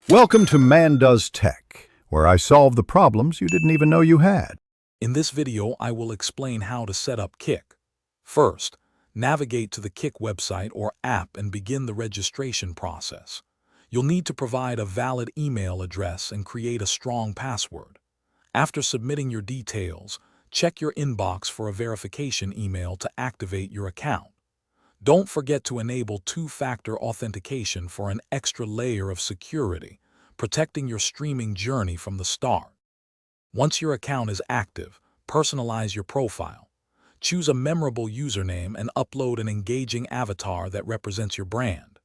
Welcome to Man Does Tech, where I solve the problems you didn't even know you had. In this video, I will explain how to set up Kik. First, navigate to the Kik website or app and begin the registration process. You'll need to provide a valid email address and create a strong password. After submitting your details, check your inbox for a verification email to activate your account. Don't forget to enable two-factor authentication for an extra layer of security, protecting your streaming journey from the start. Once your account is active, personalize your profile. Choose a memorable username and upload an engaging avatar that represents your brand.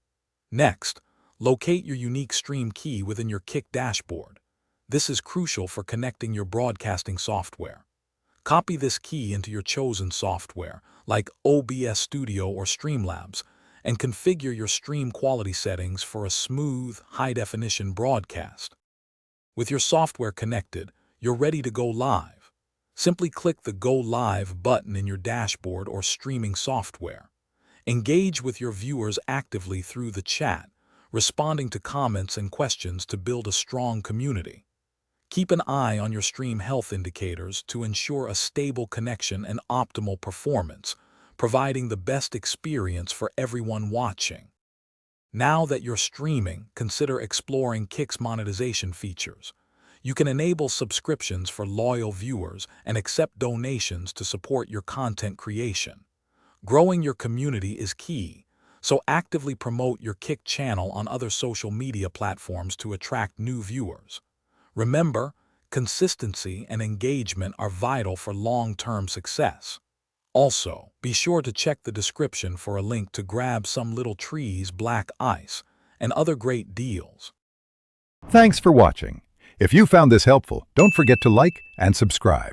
Next, locate your unique stream key within your Kik dashboard. This is crucial for connecting your broadcasting software. Copy this key into your chosen software, like OBS Studio or Streamlabs, and configure your stream quality settings for a smooth, high-definition broadcast. With your software connected, you're ready to go live. Simply click the Go Live button in your dashboard or streaming software. Engage with your viewers actively through the chat, responding to comments and questions to build a strong community. Keep an eye on your stream health indicators to ensure a stable connection and optimal performance, providing the best experience for everyone watching. Now that you're streaming, consider exploring Kik's monetization features. You can enable subscriptions for loyal viewers and accept donations to support your content creation. Growing your community is key, so actively promote your Kik channel on other social media platforms to attract new viewers. Remember, consistency and engagement are vital for long-term success. Also, be sure to check the description for a link to grab Some Little Trees Black Ice and other great deals. Thanks for watching. If you found this helpful, don't forget to like and subscribe.